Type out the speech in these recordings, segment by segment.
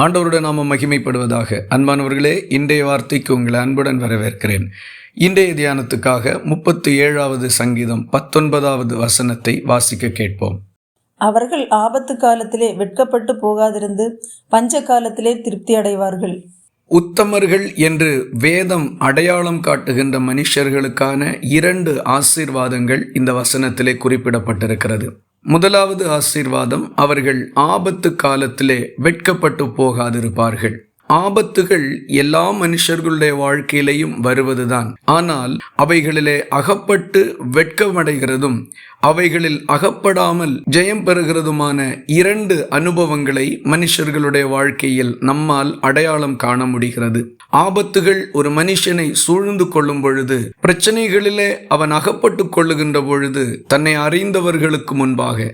ஆண்டவருடைய நாமம் மகிமைப்படுவதாக. அன்பானவர்களே, இன்றைய வார்த்தைக்கு உங்களை அன்புடன் வரவேற்கிறேன். இன்றைய தியானத்துக்காக 37வது சங்கீதம் 19வது வசனத்தை வாசிக்க கேட்போம். அவர்கள் ஆபத்து காலத்திலே வெட்கப்பட்டு போகாதிருந்து பஞ்ச காலத்திலே திருப்தி அடைவார்கள். உத்தமர்கள் என்று வேதம் அடையாளம் காட்டுகின்ற மனுஷர்களுக்கான 2 ஆசீர்வாதங்கள் இந்த வசனத்திலே குறிப்பிடப்பட்டிருக்கிறது. முதலாவது ஆசீர்வாதம், அவர்கள் ஆபத்து காலத்திலே வெட்கப்பட்டு போகாதிருப்பார்கள். ஆபத்துகள் எல்லா மனுஷர்களுடைய வாழ்க்கையிலையும் வருவதுதான். ஆனால் அவைகளிலே அகப்பட்டு வெட்கமடைகிறதும் அவைகளில் அகப்படாமல் ஜெயம் பெறுகிறதுமான 2 அனுபவங்களை மனுஷர்களுடைய வாழ்க்கையில் நம்மால் அடையாளம் காண முடிகிறது. ஆபத்துகள் ஒரு மனுஷனை சூழ்ந்து கொள்ளும் பொழுது, பிரச்சனைகளிலே அவன் அகப்பட்டு கொள்ளுகின்ற பொழுது, தன்னை அறிந்தவர்களுக்கு முன்பாக,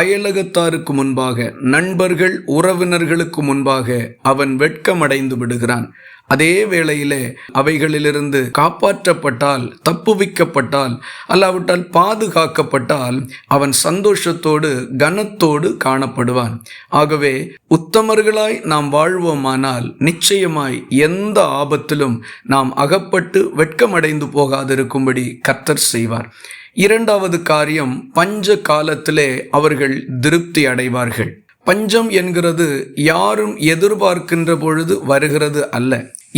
அயலகத்தாருக்கு முன்பாக, நண்பர்கள் உறவினர்களுக்கு முன்பாக அவன் வெட்கமடைந்து விடுகிறான். அதே வேளையிலே அவைகளிலிருந்து காப்பாற்றப்பட்டால், தப்புவிக்கப்பட்டால், அல்லாவிட்டால் பாதுகாக்கப்பட்டால் அவன் சந்தோஷத்தோடு கனத்தோடு காணப்படுவான். ஆகவே உத்தமர்களாய் நாம் வாழ்வோமானால் நிச்சயமாய் எந்த ஆபத்திலும் நாம் அகப்பட்டு வெட்கமடைந்து போகாதிருக்கும்படி கர்த்தர் செய்வார். 2வது காரியம், பஞ்ச காலத்திலே அவர்கள் திருப்தி அடைவார்கள். பஞ்சம் என்கிறது யாரும் எதிர்பார்க்கின்ற பொழுது வருகிறது அல்ல.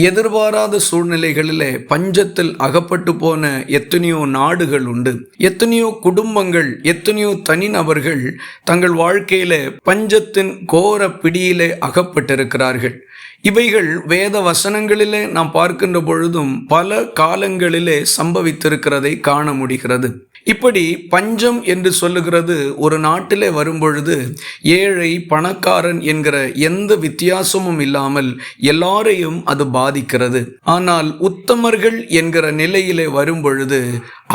எதிர்பாராத சூழ்நிலைகளிலே பஞ்சத்தில் அகப்பட்டு போன எத்தனையோ நாடுகள் உண்டு. எத்தனையோ குடும்பங்கள், எத்தனையோ தனிநபர்கள் தங்கள் வாழ்க்கையிலே பஞ்சத்தின் கோர பிடியிலே அகப்பட்டிருக்கிறார்கள். இவைகள் வேத வசனங்களிலே நாம் பார்க்கின்ற பொழுதும் பல காலங்களிலே சம்பவித்திருக்கிறதை காண முடிகிறது. இப்படி பஞ்சம் என்று சொல்லுகிறது ஒரு நாட்டிலே வரும்பொழுது ஏழை பணக்காரன் என்கிற எந்த வித்தியாசமும் இல்லாமல் எல்லாரையும் அது பாதிக்கிறது. ஆனால் உத்தமர்கள் என்கிற நிலையிலே வரும்பொழுது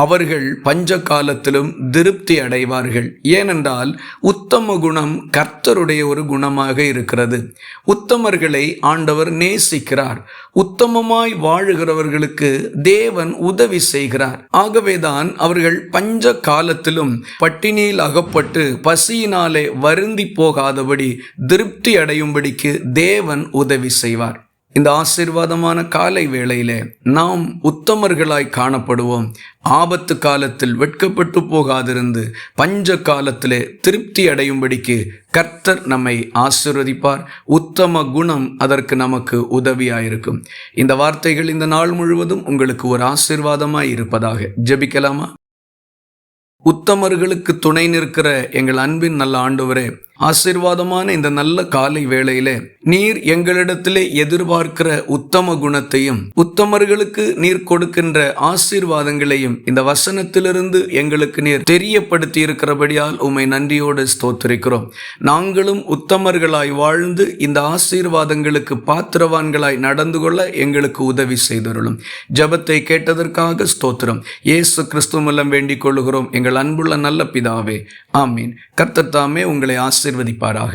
அவர்கள் பஞ்ச காலத்திலும் திருப்தி அடைவார்கள். ஏனென்றால் உத்தம குணம் கர்த்தருடைய ஒரு குணமாக இருக்கிறது. உத்தமர்களை ஆண்டவர் நேசிக்கிறார். உத்தமமாய் வாழுகிறவர்களுக்கு தேவன் உதவி செய்கிறார். ஆகவேதான் அவர்கள் பஞ்ச காலத்திலும் பட்டினியில் அகப்பட்டு பசியினாலே வருந்தி போகாதபடி திருப்தி அடையும்படிக்கு தேவன் உதவி செய்வார். இந்த ஆசீர்வாதமான காலை வேளையிலே நாம் உத்தமர்களாய் காணப்படுவோம். ஆபத்து காலத்தில் வெட்கப்பட்டு போகாதிருந்து பஞ்ச காலத்திலே திருப்தி அடையும்படிக்கு கர்த்தர் நம்மை ஆசீர்வதிப்பார். உத்தம குணம் அதற்கு நமக்கு உதவியாயிருக்கும். இந்த வார்த்தைகள் இந்த நாள் முழுவதும் உங்களுக்கு ஒரு ஆசீர்வாதமாய் இருப்பதாக. ஜெபிக்கலாமா? உத்தமர்களுக்கு துணை நிற்கிற எங்கள் அன்பின் நல்ல ஆண்டவரே, ஆசீர்வாதமான இந்த நல்ல காலை வேளையிலே நீர் எங்களிடத்திலே எதிர்பார்க்கிற உத்தம குணத்தையும் உத்தமர்களுக்கு நீர் கொடுக்கின்ற ஆசீர்வாதங்களையும் இந்த வசனத்திலிருந்து எங்களுக்கு நீர் தெரியப்படுத்தி இருக்கிறபடியால் உம்மை நன்றியோடு ஸ்தோத்திரிக்கிறோம். நாங்களும் உத்தமர்களாய் வாழ்ந்து இந்த ஆசீர்வாதங்களுக்கு பாத்திரவான்களாய் நடந்து கொள்ள எங்களுக்கு உதவி செய்தருளும். ஜெபத்தை கேட்டதற்காக ஸ்தோத்திரம். இயேசு கிறிஸ்து மூலம் வேண்டிக் கொள்ளுகிறோம் எங்கள் அன்புள்ள நல்ல பிதாவே, ஆமீன். கர்த்தர் தாமே உங்களை ஆசீர்வதிப்பாராக.